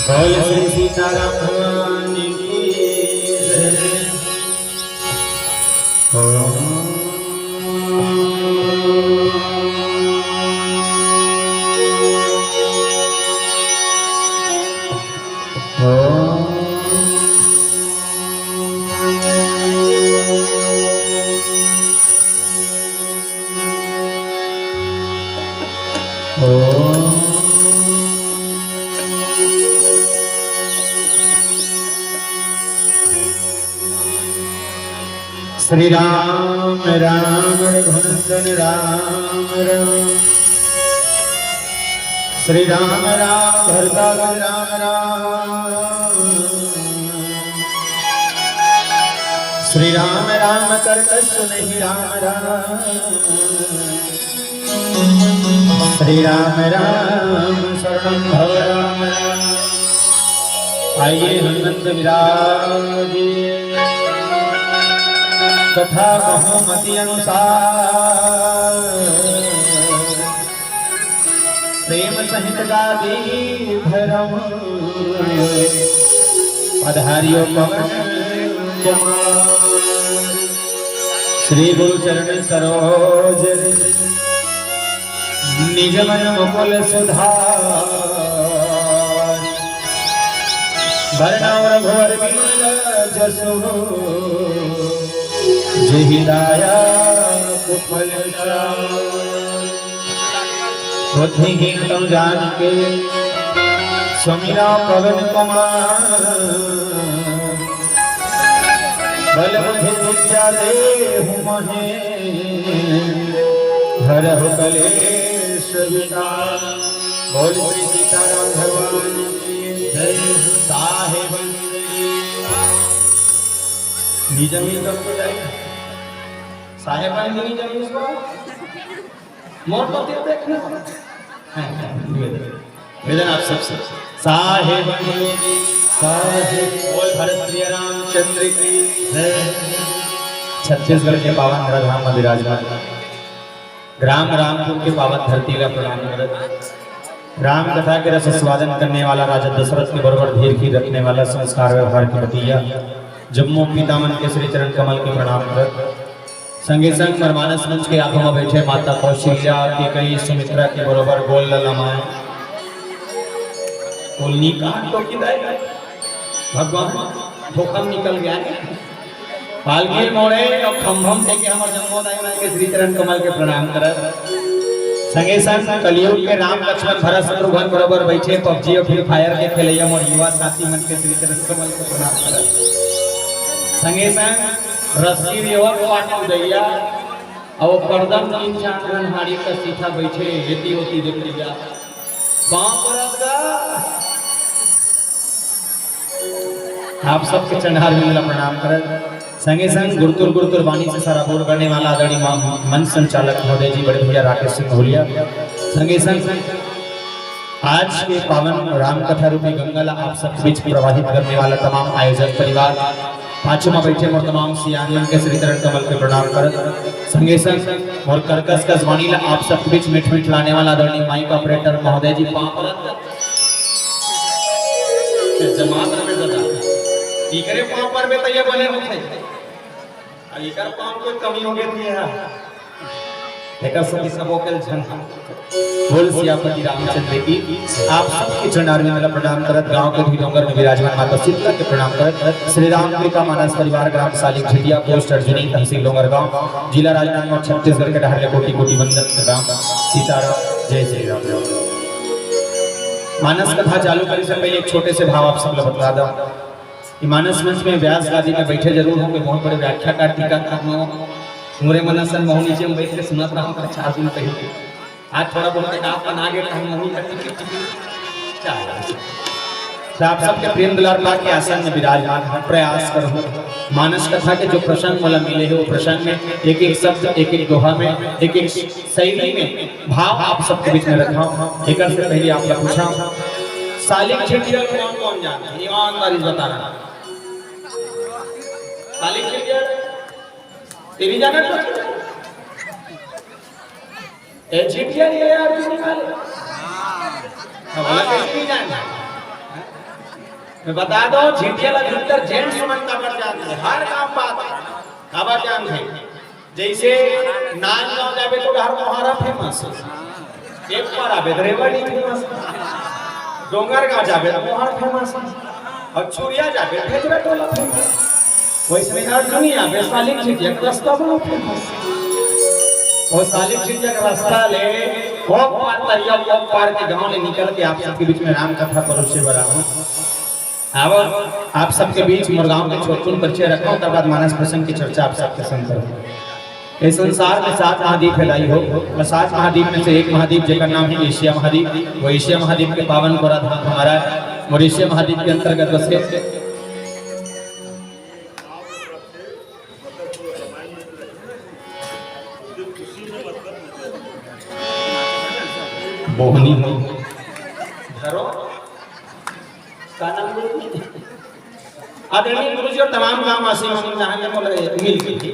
बोल श्री सीताराम भगवान की जय। श्री राम राम रघुनंदन राम राम, श्री राम राम भरतावन राम राम, श्री राम राम करकस नहीं राम राम, श्री राम राम शरणं भव राम राम। आइए हनुमंत विराजिए कथा बहुमति अनुसार, प्रेम सहित गादी भरम पधारियो पवन कुमार। श्री गुरु चरण सरोज निज मन मुकुल सुधार, वरना रघुवर विमल जसु जहि दाया कुफल बुद्धिहीन तम जान के सुमिरा पवन कुमार। बल बुद्धि विद्या देहु मोहे, हरहु कलेश विकार। बोल श्री सीताराम भगवान की जय। साहेब जमीन सबको जाएगा, साहेबान की जमीन उसको मोर तो देखना निवेदन आप सबसे। साहेब साहेब बोल भरत प्रिय रामचंद्र की जय। छत्तीसगढ़ के पावन धराधाम में विराजमान ग्राम रामपुर के पावन धरती का प्रणाम करत, राम कथा के रस स्वादन करने वाला राजा दशरथ के बरोबर धीर की रखने वाला संस्कार व्यवहार की बतिया जम्मू पितामन के श्री चरण कमल के प्रणाम कर संगे संग मरमानस मंच के आंखों में बैठे माता कौशल्या के कई सुमित्रा के बरोबर बोल ललमाए बोलनी कहां तो किदाई भगवान धोखम निकल गया पालगीर मोड़े और खंभम देके हमर जन्मोदय मन के श्री चरण कमल के प्रणाम करत। संगे संग कलियुग के राम लक्ष्मण भरत शत्रुघ्न बरोबर बैठे पबजी और फ्री फायर के खेलैया मोर युवा साथी मन के श्री चरण कमल के प्रणाम करत। संगे संग रस्सी रेवक पाटल दैया और परदम तीन चांदन हाड़ी का सीधा बैठे हेती होती देख लिया बाप रगा आप सबके चंडार मिलना प्रणाम करत। संगे संग गुरुतुर गुरुतुर वाणी से सारा बोल करने वाला आदरणीय मन संचालक महोदय जी बड़े भैया राकेश सिंह भोलिया। संगे संग आज के पावन राम कथा रूपी गंगा आप सब बीच प्रवाहित करने वाला तमाम आयोजक परिवार पांचों में बैठे मोर तमाम सियान के श्री चरण कमल के प्रणाम करत। संगे संग और कर्कश का वाणी आप सब बीच मिठ मिठ लाने वाला आदरणीय माइक ऑपरेटर महोदय जी पापरत जमात में दादा इकरे पांव पर में तैयार बने होते और इकर पांव को कमी हो गई थी यार एकर सभी सबो के जन बोल सियापति रामचंद्र की आप सबके चरणार में मेरा प्रणाम करत। गांव के ढीलोंगर में विराजमान माता शीतला के प्रणाम करत। श्री राम कृपा मानस परिवार ग्राम सालिक झिटिया पोस्ट अर्जुनी तहसील डोंगरगांव जिला राजनांदगांव छत्तीसगढ़ के डहर कोटि कोटि वंदन राम सीताराम जय श्री राम। मानस कथा चालू करने से पहले एक छोटे से भाव आप सब लोग बता दो कि मानस मंच में व्यास गादी में बैठे जरूर होंगे, बहुत बड़े व्याख्याकार टीकाकार मोरे मनसन मोहनी जी बैठ के सुनत रहा हूँ 4 दिन पहले। आज थोड़ा बहुत आप बना गए मोहनी का आप सबके प्रेम दुलार पा के आसन में विराजमान प्रयास करो। मानस कथा के जो प्रसंग वाला मिले है वो प्रसंग में एक एक शब्द, एक एक दोहा में, एक एक शैली में भाव आप सबके बीच में रखा हूँ। एक से पहले आप लोग पूछा सालिक छेटिया कौन कौन जानता है? ईमानदारी बताना। सालिक छेटिया तेरी जाना ए छेटिया ये यार तू निकाल हमारा कैसे जानना? मैं बता दो झिटिया लग भीतर जेंट्स मन का कर जाते हैं, हर काम बात खबर जान है। जैसे नाच गाँव जावे तो घर मोहरा फेमस है, एक बार आवे रेवड़ी फेमस, डोंगर गाँव जावे तो मोहर फेमस, और चूड़िया जावे भेजरा टोला फेमस, वैसे अर्जुनी आवे सालिक झिटिया का रास्ता बनो फेमस। और सालिक झिटिया का रास्ता ले वो पार के गाँव ले निकल के आप सबके बीच में राम कथा परोसे बना हूँ। अब आप सबके बीच मुरगांव के छोटकुन परिचय रखा हूं, तब बाद मानस प्रसंग की चर्चा आप सबके संग करूं। इस संसार में 7 महाद्वीप फैलाई हो, और 7 महाद्वीप में से एक महाद्वीप जेकर नाम है एशिया महाद्वीप। वो एशिया महाद्वीप के पावन गोरा धाम हमारा है, और एशिया महाद्वीप के अंतर्गत बसे मोहनी आदरणीय गुरुजी और तमाम गांववासी मिल के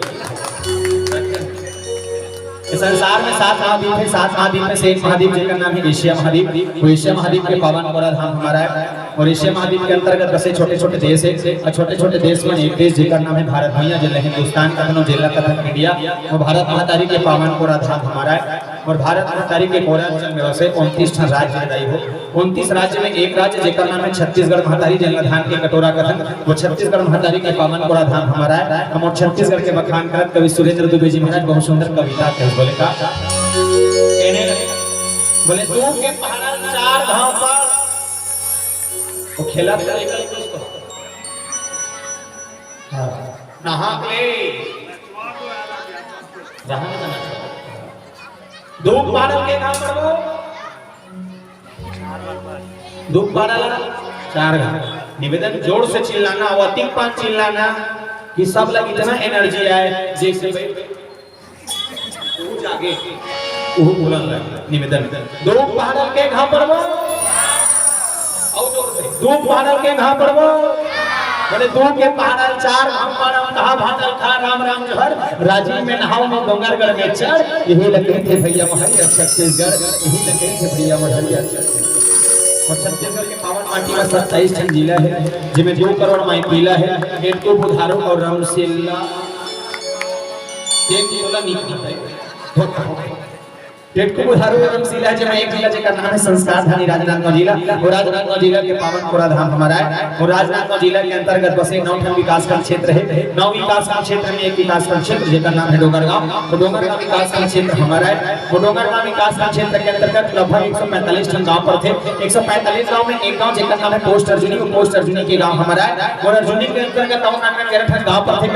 संसार में 7 महाद्वीप है। 7 महाद्वीप में से एक महाद्वीप जिसका नाम है एशिया महाद्वीप। वो एशिया महाद्वीप के पावन गोरा धाम हमारा है, और एशिया महाद्वीप के अंतर्गत बसे छोटे छोटे देश है, और छोटे छोटे देश में एक देश जिसका नाम है भारत भैया, जिला हिंदुस्तान का बनो जिला कथन इंडिया। वो भारत महातारी के पावन गोरा धाम हमारा है, और भारत महातारी के पूर्वांचल में वैसे 29 राज्य रही हो। 29 राज्य में एक राज्य जिसका नाम है छत्तीसगढ़ महातारी, जिला धान के कटोरा कथन। वो छत्तीसगढ़ महातारी के पावन गोरा धाम हमारा है। हम और छत्तीसगढ़ के बखान करत कवि सुरेंद्र दुबे जी महाराज बहुत सुंदर कविता कह बोले का बोले दो के पहाड़ 4 धाम पर वो खेला करेगा कुछ तो नहा ले धूप बादल के काम करो, धूप बादल 4 घंटे निवेदन जोर से चिल्लाना और अति 5 चिल्लाना कि सब लग इतना एनर्जी आए जैसे तू जागे वो बुलंद लगे। निवेदन धूप बादल के घाम पड़वा और जोर से धूप बादल के घाम पड़वा बोले धूप के बादल 4 घाम पड़वा कहा बादल खा राम राम घर राजीव में नहाओ में डोंगरगढ़ में चढ़ यही लगे थे भैया महरिया छत्तीसगढ़, यही लगे थे भैया महरिया और छत्तीसगढ़ के पावन माटी में 27 ठन जिला है, जिसमें 2 करोड़ माई पीला है, एक को बुधारो और रामशिला एक बोला नहीं है डेट को बुधारो एवं जिला में एक जिला जिसका नाम है संस्कार धानी राजनांदगांव जिला। और राजनांदगांव जिला के पावन गोरा धाम हमारा है, और राजनांदगांव जिला के अंतर्गत बसे 9 विकासखंड क्षेत्र है। 9 विकासखंड क्षेत्र में एक विकासखंड क्षेत्र जिसका नाम है डोंगरगांव। तो डोंगरगांव विकासखंड क्षेत्र हमारा है। वो डोंगरगांव विकासखंड क्षेत्र के अंतर्गत लगभग 145 ठन गांव पर थे। 145 गांव में एक गांव जिसका नाम है पोस्ट अर्जुनी, वो पोस्ट अर्जुनी के गांव हमारा है। और अर्जुनी के अंतर्गत 11 ठन गांव पर थे।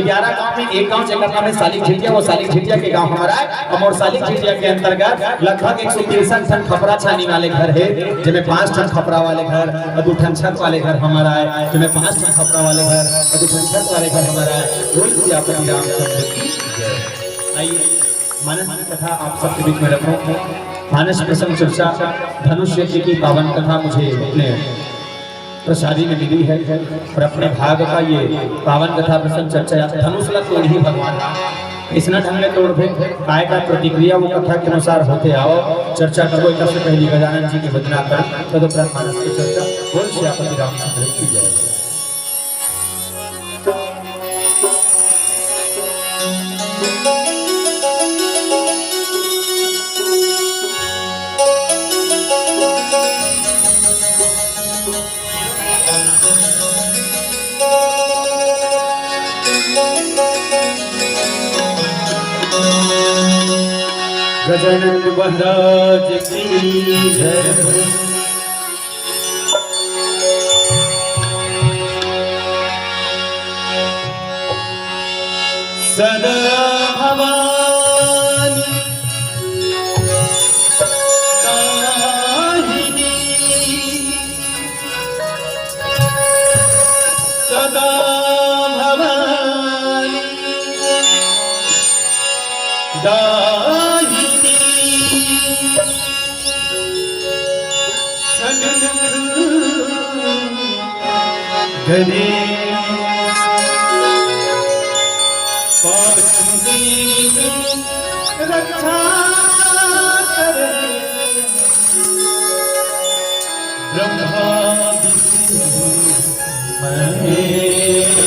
11 गांव में एक गांव जिसका नाम है सालिक झिटिया, वो सालिक झिटिया के गांव हमारा है। और सालिक झिटिया के अंतर्गत लगभग 163 ठन खपरा छानी वाले घर है, जिसमें 5 ठन खपरा वाले घर और 2 ठन छत वाले घर हमारा है, जिसमें 5 ठन खपरा वाले घर और 2 ठन छत वाले घर हमारा है। बोल सियापति रामचंद्र की जय। आइए मानस कथा आप सबके बीच में रखो। मानस प्रसंग चर्चा धनुष यज्ञ की पावन कथा मुझे अपने प्रसादी में मिली है, और अपने भाग का ये पावन कथा प्रसंग चर्चा धनुष लग तो ही भगवान इसना ढंग में तोड़ दे काय का प्रतिक्रिया वो कथा के अनुसार होते आओ चर्चा करो। एक से पहली गजानन जी की वंदना कर तदुपरांत मानस की चर्चा बोल सियापति रामचंद्र की जय। गजानन महाराज की जय। सदा भवानी दाहिनी सदा भवानी दाहिनी सन्मुख गणेश रक्षा करे ब्रह्मा विष्णु महेश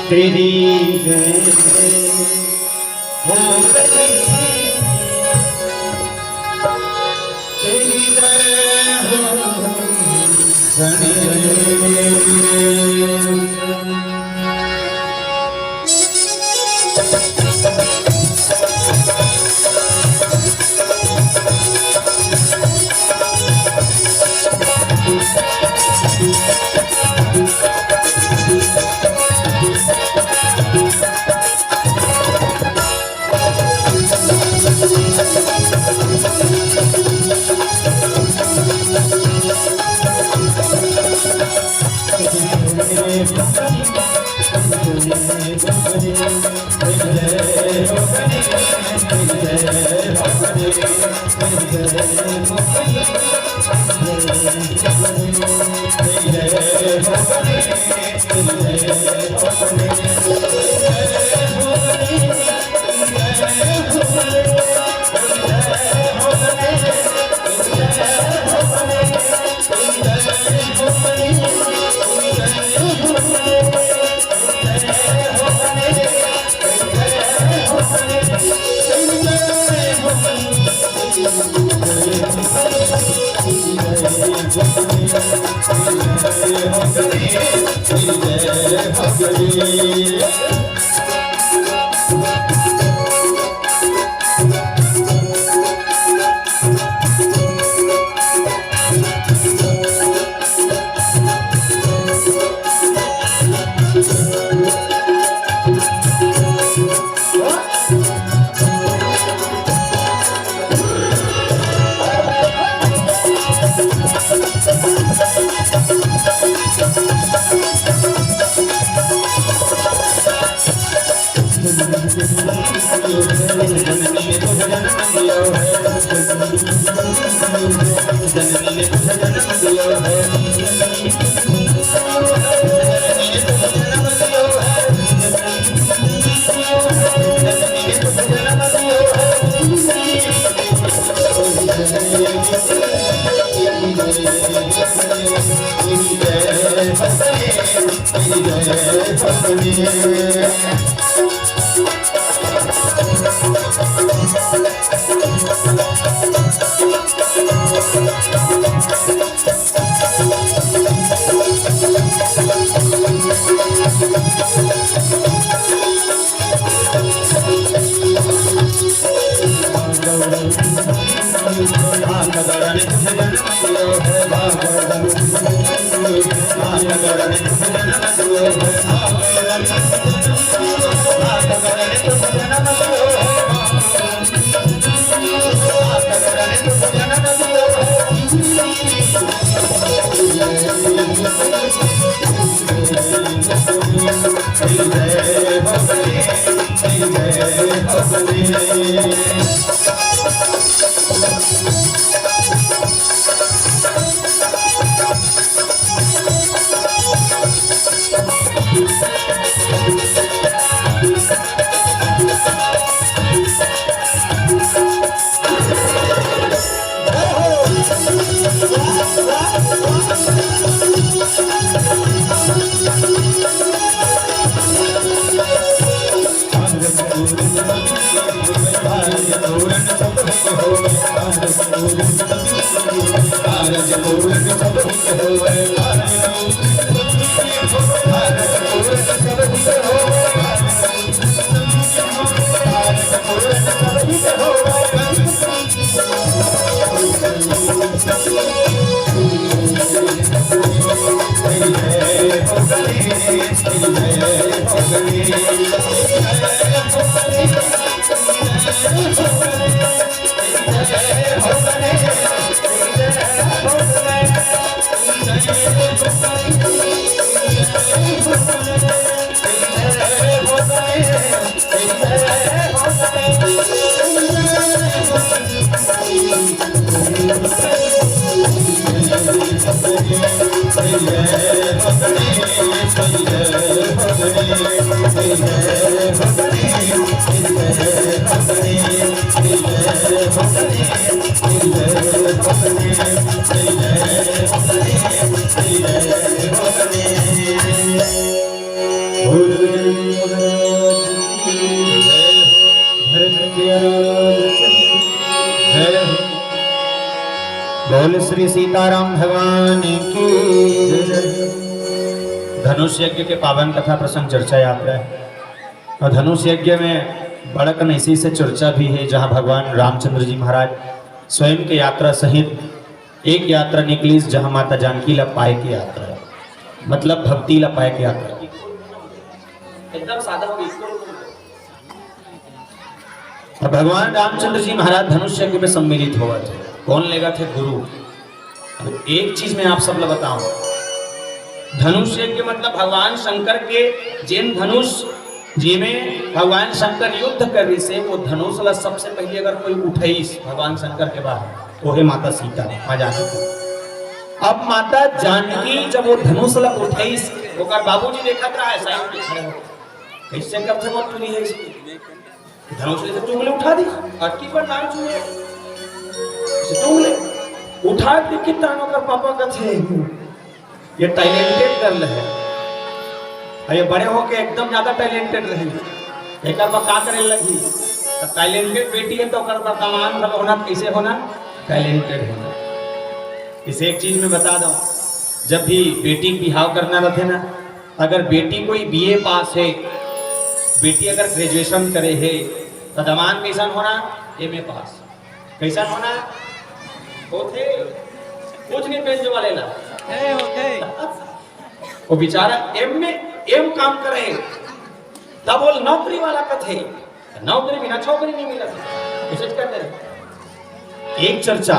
तेरी जय हो तेरी जय हो गणेश। Hare बोल श्री सीताराम भगवान की। धनुष यज्ञ के पावन कथा प्रसंग चर्चा यात्रा है और धनुष यज्ञ में बड़कन इसी से चर्चा भी है, जहां भगवान रामचंद्र जी महाराज स्वयं के यात्रा सहित एक यात्रा निकली, जहां माता जानकी ला पाए की यात्रा है, मतलब भक्ति ला पाए की यात्रा एकदम सादा हो गई। और भगवान रामचंद्र जी महाराज धनुष यज्ञ में सम्मिलित हुआ थे। कौन लेगा थे? गुरु। एक चीज मैं आप सब लोग बताऊं, धनुष यज्ञ मतलब भगवान शंकर के जिन धनुष जिनमें भगवान शंकर युद्ध कर रही से वो धनुष ला सबसे पहले अगर कोई उठेस भगवान शंकर के बाहर तो है माता सीता, मां जानकी। अब माता जानकी जब वो धनुष ला उठेस, ओकर बाबूजी देखत रहा है साइड में खड़े होकर, कैसे करते मत तुनी है धनुष ले चुंगले उठा दी, अटकी पर नाम चुंगले चुंगले उठा दी कि तानो कर पापा का थे ये टैलेंटेड गर्ल है, ये बड़े होके एकदम ज्यादा टैलेंटेड रही। एक बार का करे लगी तो टैलेंटेड बेटी है तो कर कमान होना, कैसे होना? टैलेंटेड होना। इसे एक चीज में बता दूं, जब भी बेटी बिहाव करना रहते ना, अगर बेटी कोई बीए पास है, बेटी अगर ग्रेजुएशन करे है तो दमान कैसन होना? एमए पास। कैसा होना? होते कुछ नहीं पेज वाले ला वो बेचारा एम काम करे तब वो नौकरी वाला कथे, नौकरी बिना छोकरी नहीं मिला करते। एक चर्चा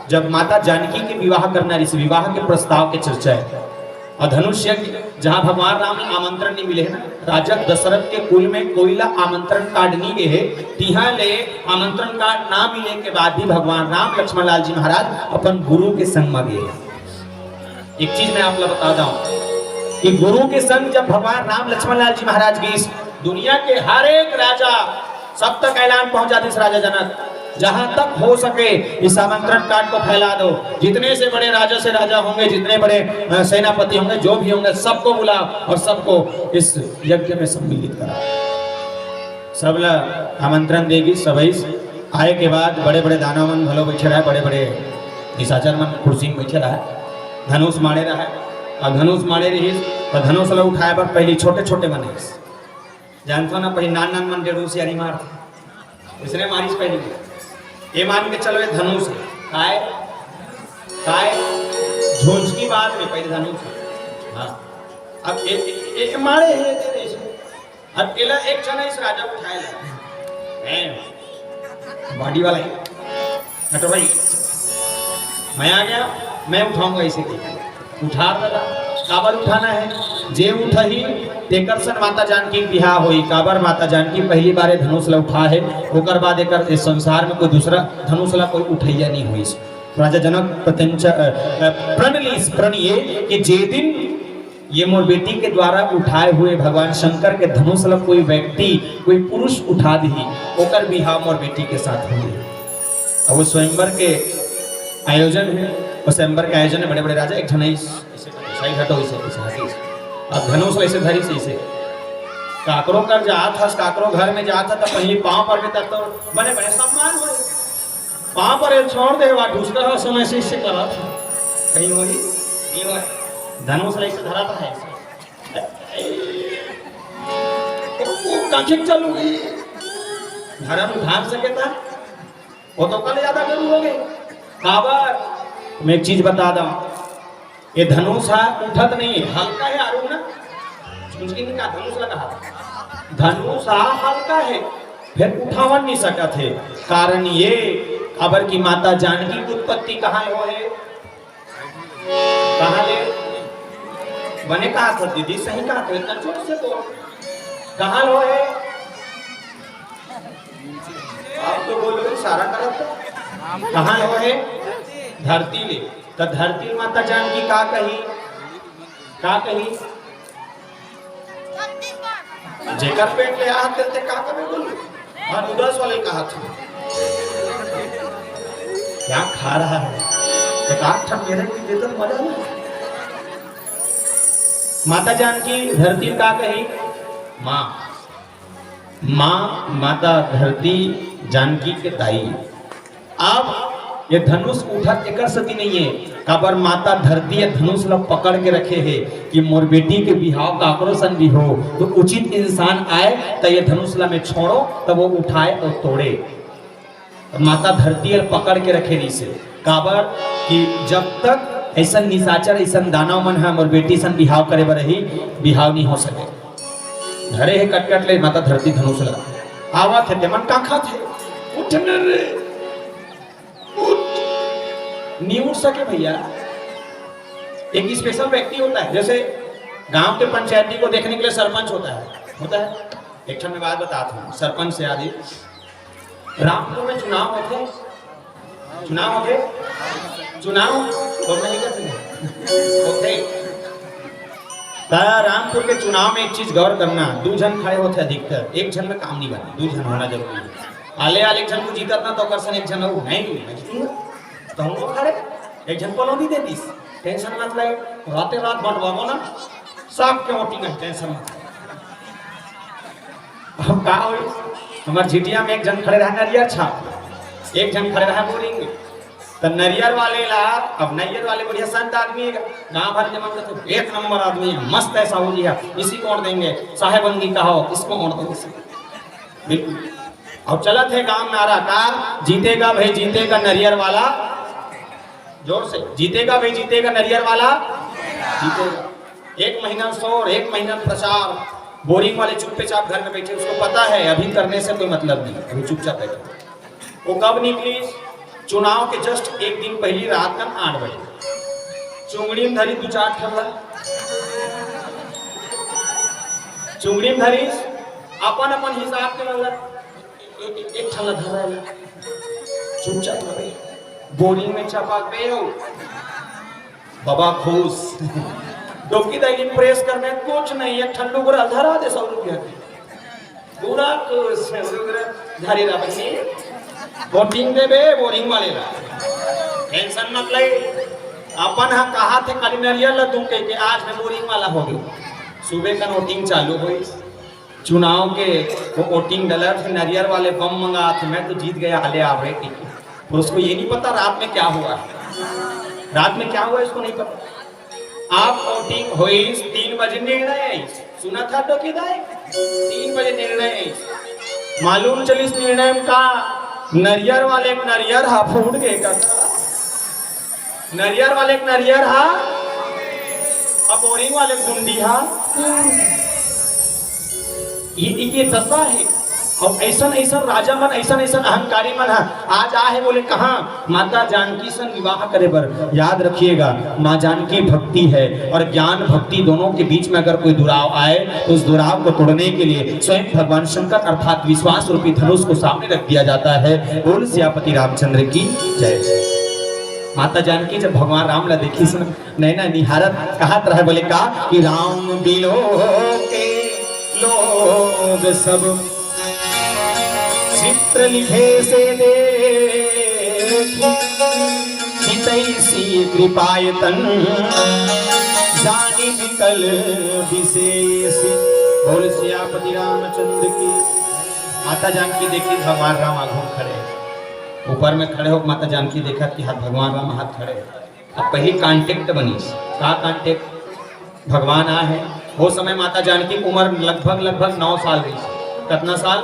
जब माता जानकी के विवाह करना, इस विवाह के प्रस्ताव के चर्चा है और धनुष यज्ञ जहां भगवान राम आमंत्रण नहीं मिले है ना, राजा दशरथ के कुल में कोईला आमंत्रण कार्ड नहीं गए है, तिहा ले आमंत्रण कार्ड ना मिले के बाद भी भगवान राम लक्ष्मण लाल जी महाराज अपन गुरु के संग में गए। एक चीज मैं आप लोग बता दूं कि गुरु के संग जब भगवान राम लक्ष्मण लाल जी महाराज गए, दुनिया के हर एक राजा सब तक ऐलान पहुंचा दे, राजा जनक जहां तक हो सके इस आमंत्रण कार्ड को फैला दो, जितने से बड़े राजा से राजा होंगे, जितने बड़े सेनापति होंगे, जो भी होंगे सबको बुला और सबको इस यज्ञ में सम्मिलित करा। सब ला आमंत्रण देगी। सभी आए के बाद बड़े बड़े दानव मन भलो बैठे रहा, बड़े बड़े निशाचर मन कुर्सी में बैठे रहा, धनुष मारे रहा और धनुष मारे रही और धनुष ला उठाए पर पहले छोटे छोटे बने जानते ना, पहले नान नान मन डेढ़ से यारी मार इसने मारी पहले ये मान के चलो धनुष काय काय झोंझ की बात में पहले धनुष। हाँ अब एक मारे हैं अब केला एक जना इस राजा को उठाए बॉडी वाला हटो भाई, मैं आ गया, मैं उठाऊंगा इसे। उठा दादा काबर उठाना है, जे उठा ही तेकरसन माता जानकी बिहा होई। काबर माता जानकी पहली बार धनुष ला उठा है, ओकर बाद एक इस संसार में कोई दूसरा धनुष ला कोई उठैया नहीं हुई। राजा जनक प्रण ये कि जे दिन ये मोर बेटी के द्वारा उठाए हुए भगवान शंकर के धनुष ला कोई व्यक्ति कोई पुरुष उठा दी, ओकर बिहा मोर बेटी के साथ हुई। अब वो स्वयंवर के आयोजन है, और स्वयंवर के आयोजन में बड़े बड़े राजा एक झनाई सही हटो इसे अब धनुष ऐसे धरी से इसे काकरो कर जात हस, काकरो घर में जाता था पहले पांव पर के तक तो बड़े बड़े सम्मान हुए, पांव पर छोड़ दे वा दूसरा समय से इससे करा था कहीं होई ये हो धनुष ऐसे धरा था ऐसे कांखिक चलू धर्म भाग सके था वो तो कल ज्यादा करू हो गए। काबर मैं एक चीज बता दूं, ये धनुष है उठत नहीं, हल्का है आरू ना का धनुष लगा धनुष हल्का है, फिर उठावन नहीं सका थे। कारण ये खबर की माता जानकी की उत्पत्ति कहाँ हो है, कहाँ ले बने कहा था दीदी सही कहा था इतना छोट से तो कहाँ हो है, आप तो बोलो सारा करत कहाँ हो है, धरती ले तो धरती माता जानकी का कही जेकर पेट ले हाथ करते का कभी बोलू और उदास वाले कहा था क्या खा रहा है, एक आठ मेरे की देते तो मजा नहीं। माता जानकी धरती का कही माँ, माँ माता धरती जानकी के दाई। अब ये धनुष उठा एकर सती नहीं है, काबर माता धरती धनुष ला पकड़ के रखे है कि मोर बेटी के बिहाव का आक्रोशन भी हो तो उचित इंसान आए तो ये धनुष ला में छोड़ो तब वो उठाए और तोड़े। माता धरती पकड़ के रखे रही से काबर कि जब तक ऐसा निशाचर ऐसा दानव मन है मोर बेटी सन बिहाव करे बर रही, बिहाव नहीं हो सके। धरे है कटकट ले माता धरती धनुष लगा आवा थे ते मन का खाते उठने रे नहीं उठ सके भैया। एक स्पेशल व्यक्ति होता है, जैसे गांव के पंचायती को देखने के लिए सरपंच होता है। एक क्षण में बात बताता हूँ। सरपंच से आदि रामपुर में चुनाव होते और नहीं करते रामपुर के चुनाव में एक चीज गौर करना, दो जन खड़े होते अधिकतर, एक जन में काम नहीं बने, दो जन होना जरूरी है। आले आले एक जन को जीता ना तो कर एक जन वो नहीं तो हम लोग खड़े एक जन को नहीं देती, टेंशन मत ले, रातें रात बंटवाओ ना सब के वोटिंग है, टेंशन मत। अब का हो हमारे झिटिया में एक जन खड़े रहा नरियर छाप, एक जन खड़े रहा बोरिंग तो नरियर वाले ला, अब नरियर वाले बढ़िया संत आदमी है, गाँव भर जमा करते एक नंबर आदमी है, मस्त ऐसा हो गया, इसी को ओढ़ देंगे, साहेबंदी का हो इसको ओढ़ देंगे बिल्कुल। अब चला थे गांव नारा का जीतेगा भाई जीतेगा नरियर वाला, जोर से जीतेगा भाई जीतेगा नरियर वाला जीतेगा। एक महीना शोर, एक महीना प्रचार, बोरिंग वाले चुपचाप घर में बैठे, उसको पता है अभी करने से कोई मतलब नहीं, अभी चुपचाप बैठे। वो कब निकली? चुनाव के जस्ट एक दिन पहली रात का 8 बजे चुंगड़ी में धरी 2-4 ठल्ला, चुंगड़ी में धरी अपन अपन हिसाब के मतलब एक ठल्ला धरा चुपचाप लगे, बोरिंग में चपाक पे हो बाबा खुश डोकी दैली प्रेस करने कुछ नहीं है, ठंडू को धरा दे 100 रुपया पूरा खुश धारी रखनी वोटिंग देवे बोरिंग वाले ला, टेंशन मत ले। अपन हाँ कहा थे कल नरियर ला तुम कह के आज में बोरिंग वाला हो गई, सुबह का वोटिंग चालू हुई, चुनाव के वो वोटिंग डला थे नरियर वाले बम मंगा थे, मैं तो जीत गया हाले आवे की, तो उसको ये नहीं पता रात में क्या हुआ, रात में क्या हुआ इसको नहीं पता। आप वोटिंग हुई 3 बजे निर्णय, सुना था तो किधर 3 बजे निर्णय, मालूम चली निर्णय का नरियर वाले एक नरियर हा फूट गए का, नरियर वाले एक नरियर हा अब बोरिंग वाले गुंडी हा, ये दशा है। और ऐसा ऐसा राजा मन ऐसा ऐसा अहंकारी मन है आज आ है बोले कहा माता जानकी से विवाह करे बर। याद रखिएगा माँ जानकी भक्ति है और ज्ञान भक्ति दोनों के बीच में अगर कोई दुराव आए तो उस दुराव को तोड़ने के लिए स्वयं भगवान शंकर अर्थात विश्वास रूपी धनुष को सामने रख दिया जाता है। बोल सियापति रामचंद्र की जय। माता जानकी जब भगवान राम ला देखी सुन नैना निहारत कहत रहे बोले का कि राम बिलो के लोग सब चित्र लिखे से देखी कृपायतन जानी विकल विशेष। बोल सियापति रामचंद्र की। माता जानकी देखी भगवान राम आगू खड़े, ऊपर में खड़े हो माता जानकी देखा कि हाथ भगवान राम हाथ खड़े। अब पहली कांटेक्ट बनी का कांटेक्ट भगवान आ है। वो समय माता जानकी की उम्र लगभग 9 साल रही। कितना साल?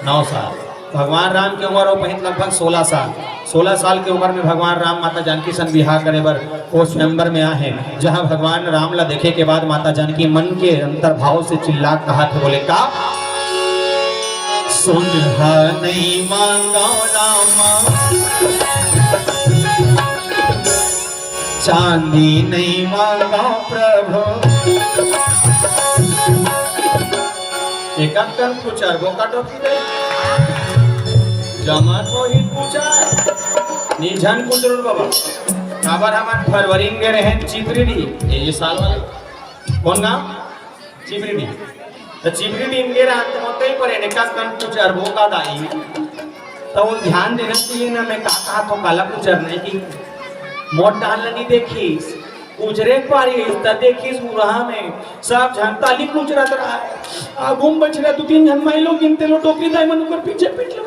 9 साल। भगवान राम की उम्र वो पहले लगभग 16 साल। 16 साल की उम्र में भगवान राम माता जानकी सन विवाह करे बर वो स्वयंवर में आए, जहाँ भगवान राम ला देखे के बाद माता जानकी मन के अंतर्भाव से चिल्ला कहा था बोले का सुनहा नहीं मांगा रामा चांदी नहीं मांगा प्रभु। एक कुछ अरबों का टोपी दे जमा को ही पूछा निझन को जरूर बाबा काबर हमारे फरवरी में रहे चिपरीडी ये साल वाले कौन नाम चिपरीडी तो चिपरीडी इनके रात होते ही परे ने का कुछ अरबों का दाई तो वो ध्यान देना चाहिए ना। मैं कहा तो काला कुचर नहीं की मोट डाल नहीं देखीस उजरे पारी त देखीस मुरहा में सब झंताली कुचरत रहा है आ गुम बचरा दो तीन जन माइलो गिनते लो टोकरी दाई मन ऊपर पीछे पीट लो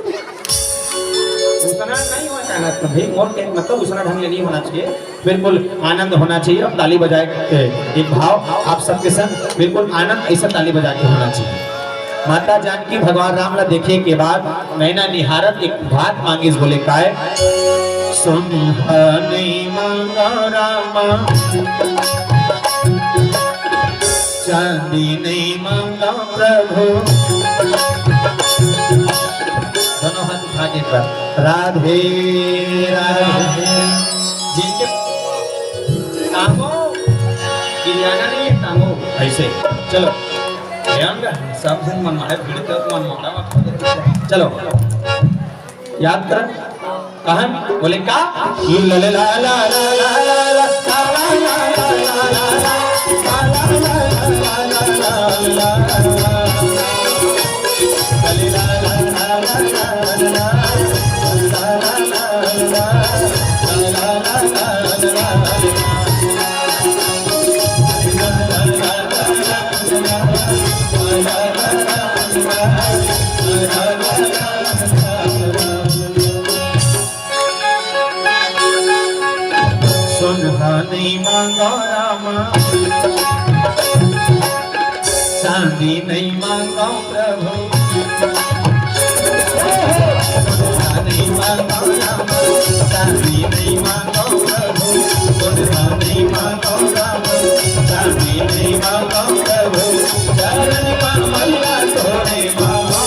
उसना नहीं होता है कभी मोर के मतलब उसना ढंग नहीं होना चाहिए। बिल्कुल आनंद होना चाहिए। अब ताली बजाए एक भाव आप सबके संग बिल्कुल आनंद ऐसा ताली बजा के होना चाहिए। माता जानकी भगवान राम ला देखे के बाद नैना निहारत एक बात मांगिस बोले काय सुनहा नहीं मांगा रामा चांदी नहीं मांगा प्रभु दोनों हाथ उठा के कर राधे राधे जिनके तांगो गिरियाना नहीं तांगो ऐसे चलो सब दिन मन मारे भीड़ तक मन मारा चलो याद कर कहा बोले का ला ला ला ला ला ला नहीं मांगा रामा चांदी नहीं मांगा प्रभु नहीं मांगा रामा चांदी नहीं मांगा प्रभु नहीं मांगा रामा चांदी नहीं मांगा प्रभु चरण कमला तोरे मांगा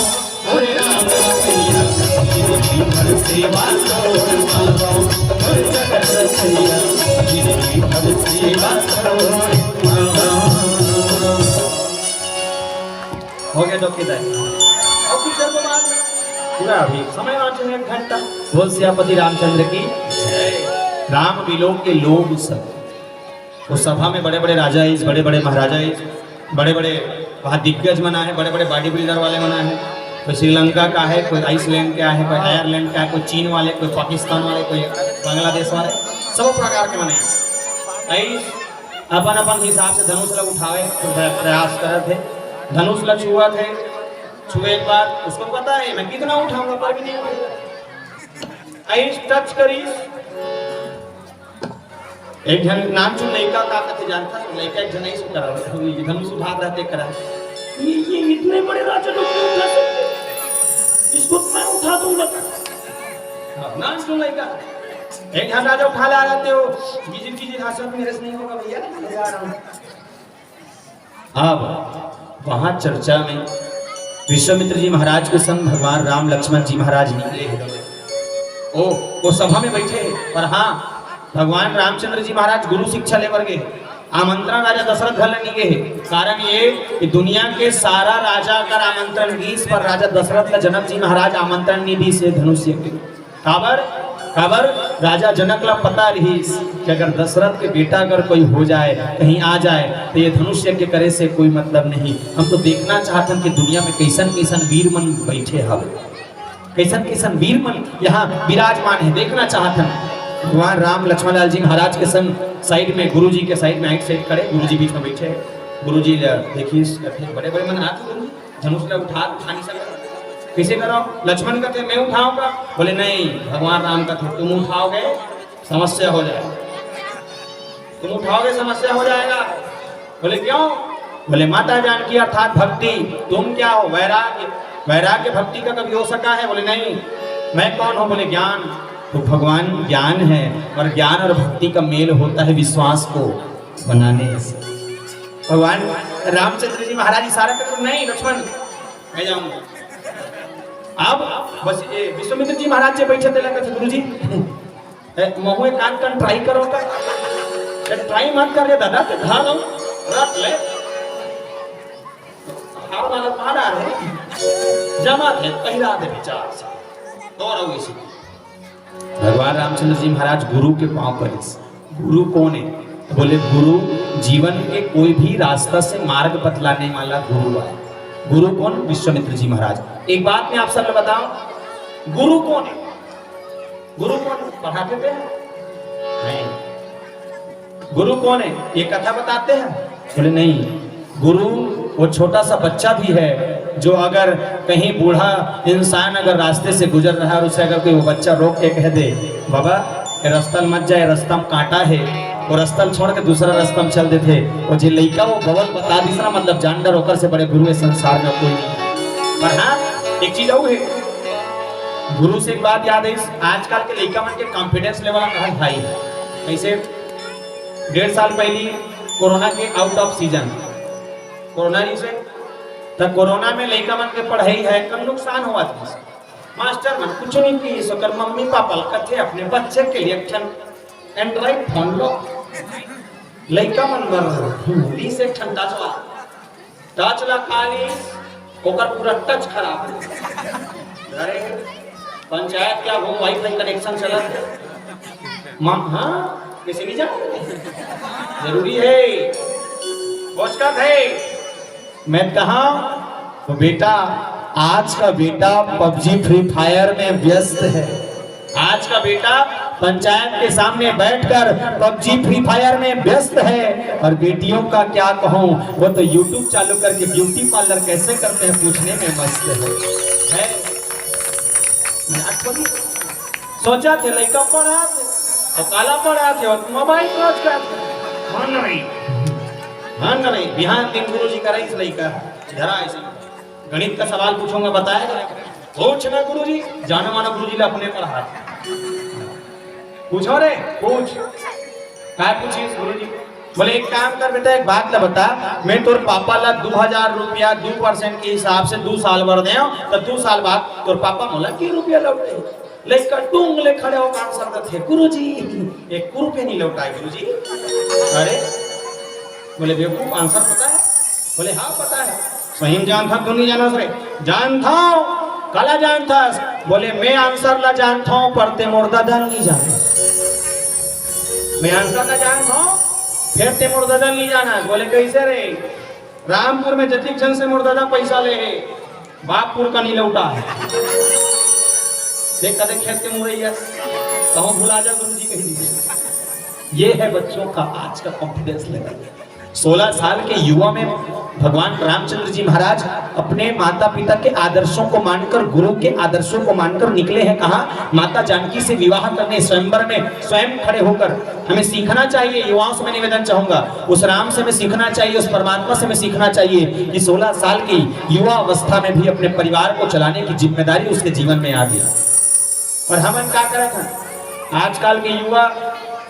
ओरे राम सैया जिंदगी सेवा तोड़ मांगा ओरे जगत सैया हो गया तो किधर और कुछ पूरा अभी समय वाचन 1 घंटा बोल सियापति रामचंद्र की राम विलोक के लोग सब उस सभा में बड़े बड़े राजा इस बड़े बड़े महाराजा इस बड़े बड़े वहाँ दिग्गज मना है बड़े बड़े बॉडी बिल्डर वाले मना है कोई श्रीलंका का है कोई आइसलैंड का है कोई आयरलैंड का है कोई चीन वाले कोई पाकिस्तान वाले कोई बांग्लादेश वाले सब प्रकार के मने अपन अपन हिसाब से धनुष लग उठावे प्रयास कर थे धनुष लग छुआ थे छुए एक बार उसको पता है मैं कितना उठाऊंगा पर भी नहीं उठेगा ऐस टच करीस एक जन नाम चुन लड़का का कथे जानता है लड़का एक जन ऐसे करा धनुष उठा रहते करा ये इतने बड़े राजा लोग क्यों उठा सकते इसको मैं उठा दूंगा नाम चुन लड़का एक जन राजा उठा ला रहते हो गिजिर गिजिर हाथ मेरे से नहीं होगा भैया अब वहां चर्चा में विश्वामित्र जी महाराज के संग भगवान राम लक्ष्मण जी महाराज निकले वो सभा में बैठे पर हाँ भगवान रामचंद्र जी महाराज गुरु शिक्षा लेकर गए आमंत्रण राजा दशरथ घर लेने गए कारण ये कि दुनिया के सारा राजा अगर आमंत्रण दीस पर राजा दशरथ का जनक जी महाराज आमंत्रण नहीं दी से धनुष्य खबर राजा जनक ला पता रही कि अगर दशरथ के बेटा अगर कोई हो जाए कहीं आ जाए तो ये धनुष्य के करे से कोई मतलब नहीं हम तो देखना चाहते कि दुनिया में कैसन कैसन वीर मन बैठे हवे कैसन कैसन वीर मन यहाँ विराजमान है देखना चाहते भगवान राम लक्ष्मण लाल जी महाराज के संग साइड में गुरु जी के साइड में साइड खड़े गुरु जी बीच में बैठे गुरु जी देखिए बड़े बड़े मन हाथ धनुष का उठा नहीं सकते कैसे करो लक्ष्मण कहते मैं उठाऊंगा बोले नहीं भगवान राम कहते तुम उठाओगे समस्या हो जाएगा तुम उठाओगे समस्या हो जाएगा बोले क्यों बोले माता जानकी अर्थात भक्ति तुम क्या हो वैराग्य वैराग्य भक्ति का कभी हो सका है बोले नहीं मैं कौन हूँ बोले ज्ञान तो भगवान ज्ञान है और ज्ञान और भक्ति का मेल होता है विश्वास को बनाने से भगवान रामचंद्र जी महाराज इशारा करते नहीं लक्ष्मण मैं जाऊंगा अब बस विश्वामित्र जी महाराज से बैठे थे गुरु जी महुए कान कान ट्राई करो का ट्राई मत कर ले दादा तो घर लो रख ले हार वाला पाड़ा है जमा थे पहिरा दे विचार से तो रहो इसी भगवान रामचंद्र जी महाराज गुरु के पांव पर गुरु कौन है तो बोले गुरु जीवन के कोई भी रास्ता से मार्ग बतलाने वाला गुरु है गुरु कौन विश्वामित्र जी महाराज एक बात मैं आप सब बताऊं गुरु कौन है? गुरु कौन है? पढ़ाते थे नहीं। गुरु कौन है ये कथा बताते हैं? बोले नहीं, गुरु वो छोटा सा बच्चा भी है जो अगर कहीं बूढ़ा इंसान अगर रास्ते से गुजर रहा है और उसे अगर कोई वो बच्चा रोक के कह दे बाबा ये रास्ता मत जाए, रास्ता में कांटा है, वो रास्ता छोड़ के दूसरा रास्ता में चल देते और जो लड़का वो बवल बता दीसरा मतलब जानवर होकर से बड़े गुरु संसार में कोई नहीं। पर हाँ एक चीज और है, गुरु से एक बात याद है, आजकल के लड़का मन के कॉन्फिडेंस लेवल कहाँ हाई है। ऐसे 1.5 साल पहले कोरोना के आउट ऑफ सीजन कोरोना से तो कोरोना में लड़का मन के पढ़ाई है कम नुकसान हुआ था। मास्टर मन कुछ नहीं की सकर मम्मी पापा कथे अपने बच्चे के लिए एंड्रॉइड फोन लो, लड़का मन बर से ठंडा चला टच ला खाली ओकर पूरा टच खराब। अरे पंचायत क्या वो वाईफाई कनेक्शन चला मां हाँ किसी नहीं जाते जरूरी है पहुंचकर है। मैं कहा तो बेटा आज का बेटा पबजी फ्री फायर में व्यस्त है, आज का बेटा पंचायत के सामने बैठकर पबजी फ्री फायर में व्यस्त है। और बेटियों का क्या कहूं, वो तो यूट्यूब चालू करके ब्यूटी पार्लर कैसे करते हैं पूछने में मस्त है? सोचा थे लड़का पढ़ा थे और काला पढ़ा थे और मोबाइल क्रॉच कर नहीं बिहान दिन गुरु जी का रईस लड़का धरा ऐसे गणित का सवाल पूछूंगा बताएगा पूछना गुरु जी जाना माना गुरु जी ने अपने पढ़ा पूछो रे पूछ क्या पूछिस गुरु जी? बोले एक काम कर बेटा एक बात ला बता, मैं तोर पापा ला 2000 रुपया 2% के हिसाब से 2 साल भर दे तो 2 साल बाद तोर पापा मोला की रुपया लौटे लेकर टूंग ले खड़े हो काम सब थे गुरु जी 1 रुपया नहीं लौटाए गुरु जी। अरे बोले बेवकूफ आंसर पता है? बोले हाँ पता है। सही जान था तुम नहीं जाना सरे जान था काला जान था? बोले मैं आंसर ला जानता हूँ पर ते मोर दादा नहीं जानता। मैं आंसर ला जानता हूँ फिर ते मोर दादा नहीं जाना। बोले कैसे रे? रामपुर में जतिक जन से मोर दादा पैसा ले है बापपुर का नहीं लौटा है। देख कदे खेत के मुरैया कहूँ भुला जा गुरु जी कही दीजिए। ये है बच्चों का आज का कॉन्फिडेंस लेवल। 16 साल के युवा में भगवान रामचंद्र जी महाराज अपने माता पिता के आदर्शों को मानकर गुरु के आदर्शों को मानकर निकले हैं। कहा माता जानकी से विवाह करने स्वयंवर में स्वयं खड़े होकर हमें सीखना चाहिए। युवाओं से मैं निवेदन चाहूंगा उस राम से हमें सीखना चाहिए, उस परमात्मा से हमें सीखना चाहिए कि 16 साल की युवा अवस्था में भी अपने परिवार को चलाने की जिम्मेदारी उसके जीवन में आ गई। और हम क्या करे थे आजकल के युवा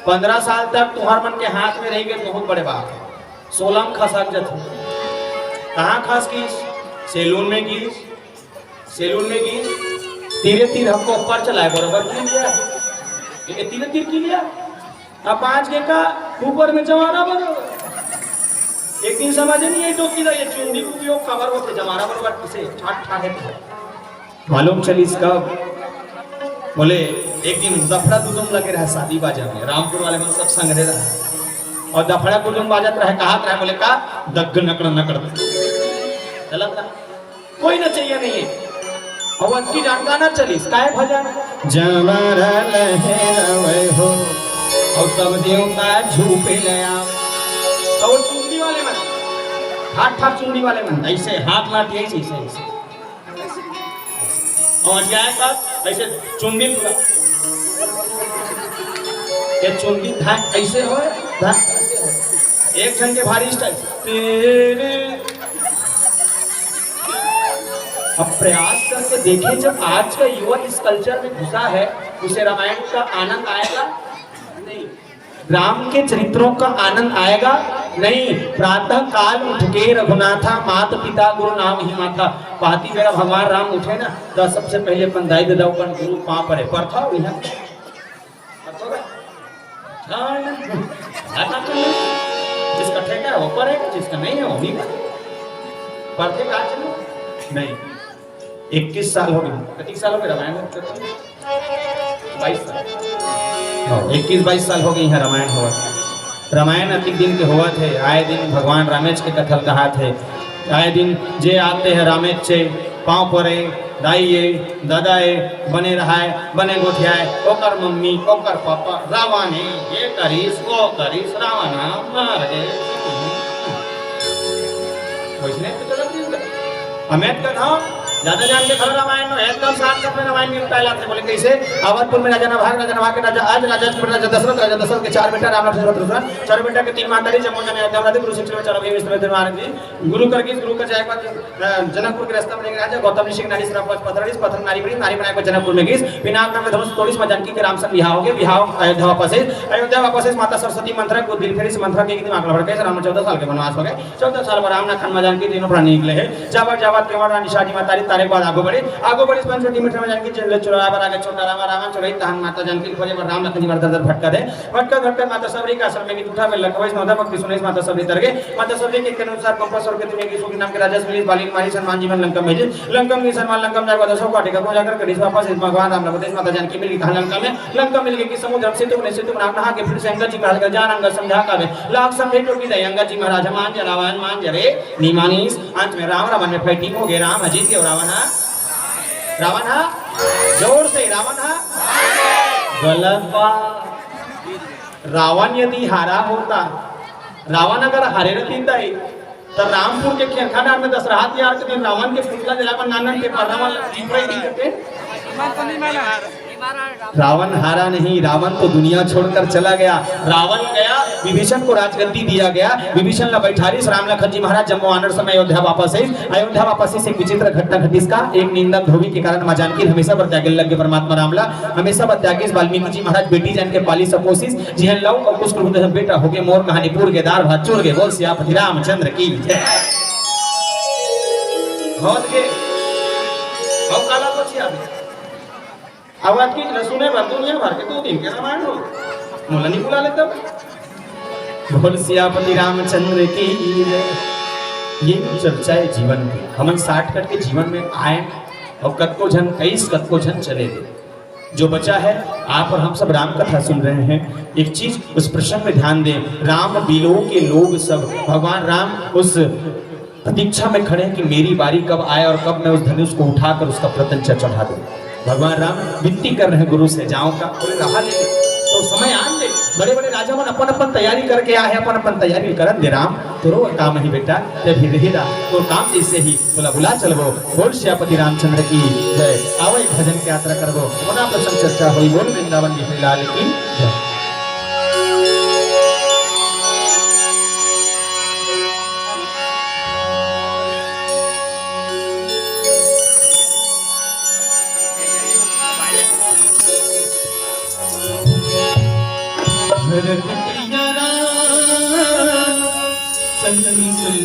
15 साल तक तुम्हारे मन के हाथ में रह गए बहुत बड़े बात है। 16 में खसक जाते कहाँ खस की सैलून में की तीरे तीर हमको ऊपर चलाए बराबर की लिया ये तीरे तीर की लिया अब 5 के का ऊपर में जमाना बराबर। एक दिन समझ नहीं आई तो कि ये चुंडी को उपयोग कवर होते जमाना बराबर किसे ठाट ठाटे मालूम चली इसका। बोले एक दिन दफड़ा दुदुम लगे रहा शादी बाजा में रामपुर वाले में सब संग रहे रहा और दफड़ा कुदुम बाजत रहे कहा रहे बोले का दग नकड़ नकड़ चलत रहा कोई न चाहिए नहीं है और उनकी जानका ना चली काय भजन जवर लहरावे हो और सब देवता झूपे लया और चुंडी वाले मन हाथ ठाक चुंडी वाले मन ऐसे हाथ लाठी ऐसे ऐसे और क्या है ऐसे चुंडी पूरा ये चुंडी धाक ऐसे हो धाक एक जन के भारी स्टाइल तेरे अब प्रयास करके देखें जब आज का युवा इस कल्चर में घुसा है उसे रामायण का आनंद आएगा नहीं, राम के चरित्रों का आनंद आएगा नहीं। प्रातः काल उठ के रघुनाथा माता पिता गुरु नाम ही माता पाती मेरा भगवान राम उठे ना तो सबसे पहले अपन दाई दादा अपन गुरु पाँव पड़े पर था जिसका ठेका है वो पढ़ेगा जिसका नहीं है वो नहीं पढ़ते का नहीं। 21 साल हो गए 30 साल हो गए रामायण 22 साल 21-22 साल हो गई है रामायण हुआ। रामायण अधिक दिन के हुआ थे आए दिन भगवान रामेश के कथल कहा थे आए दिन जे आते हैं रामेश से पाँव पड़े दाइए दादाए बने रहाय बने गोठियाए ओकर मम्मी ओकर पापा रावण ये करीस वो करीस रावण मार दे वैसने तो चलत नहीं हमें कथा ज्यादा जान के खबर रामायण में एकदम साथ में रामायण में पहला से बोले कैसे अवधपुर में राजा नभाग के राजा आज राजा दशरथ के चार बेटा राम लक्ष्मण शत्रुघ्न चार बेटा के तीन मातारी जमुना में अयोध्या गुरु शिक्षा में चलो गए विष्णु मार्ग जी गुरु कर जाए बाद जनकपुर के रास्ता में लेके राजा गौतम ऋषि नारी श्राप पत्थर नारी बनाए को जनकपुर में गीस पिनाक नाम में धनुष तोड़ीस में जानकी के राम से विवाह हो गया विवाह अयोध्या वापस माता सरस्वती मंत्र को दिल फेरी से मंत्र के दिमाग लड़ गए राम 14 साल के वनवास हो गए 14 साल बाद राम ना खान जानकी तीनों प्राणी निकले हैं जावत केवल रानी शादी मातारी तारे बाद आगो बढ़े छोटी मीटर में जानकी चले चुरा पर आगे छोटा रामा चुराई तहन माता जानकी खोजे पर राम लखन जी दर भटका दे भटका माता सबरी का आश्रम में की उठा में लखवाई नौदा भक्ति सुनेश माता सबरी तर गए माता सबरी के अनुसार कंपास और के तुम्हें की सुखी नाम के राजा मिली बाली मारी सम्मान जीवन लंका भेजे लंका में सम्मान लंका जाकर दसों को आटेगा को जाकर कड़ी वापस भगवान राम लखन माता जानकी मिली कहा लंका मिल गई कि समुद्र से तुमने नहा के फिर से अंगद जी महाराज का जान अंगद समझा का लाख समझे तो की दे अंगद जी महाराज मान जा रावण मान जा रे निमानीस अंत में रावण में फाइटिंग हो गई राम अजीत के रावण हा जोर से रावण हा गलत बात रावण यदि हारा होता रावण अगर हारे रहती तो रामपुर के खेरखाना में दशहरा त्योहार के दिन रावण के पुतला जलावन नानन के रावण करते रावण हारा नहीं रावण तो दुनिया छोड़कर चला गया रावण गया विभीषण को राजगद्दी दिया गया विभीषण ला बैठारिस राम लखन जी महाराज जम्मू आनर समय अयोध्या वापस से एक विचित्र घटना घटी इसका एक निंदक धोबी के कारण मां जानकी हमेशा पर त्यागे लगे परमात्मा रामला हमेशा पर त्यागे वाल्मीकि जी महाराज बेटी जान के पाली सपोसिस जिहन लव और कुछ कुछ बेटा हो गए मोर कहानी पूर के दार भात चुर गए बोल सियापति रामचंद्र की जय होत के अब काला पोछिया आवाज की सुने भर दुनिया भर के 2 दिन के रामायण हो मोला नहीं बुला लेता बोल सियापति रामचंद्र की ये चर्चा है जीवन की हमन 60 कट के जीवन में आए और कत को जन 23 कत को जन चले गए जो बचा है आप और हम सब राम कथा सुन रहे हैं एक चीज उस प्रसंग में ध्यान दें राम बिलो के लोग सब भगवान राम उस प्रतीक्षा में खड़े हैं कि मेरी बारी कब आए और कब मैं उस धनुष को उठाकर उसका प्रत्यंचा चढ़ा दूं भगवान राम विनती कर रहे हैं गुरु से जाओ का बोले रहा ले तो समय आन दे बड़े बड़े राजा मन अपन तैयारी करके आए अपन तैयारी करन दे राम तोरो काम ही बेटा ते भी रहेगा तो काम जैसे ही बोला बुला चलबो बोल सियापति रामचंद्र की जय आवो एक भजन की यात्रा करबो बड़ा प्रसंग चर्चा होई बोल वृंदावन बिहारी लाल की जय भरत प्रिया राम संगी सुन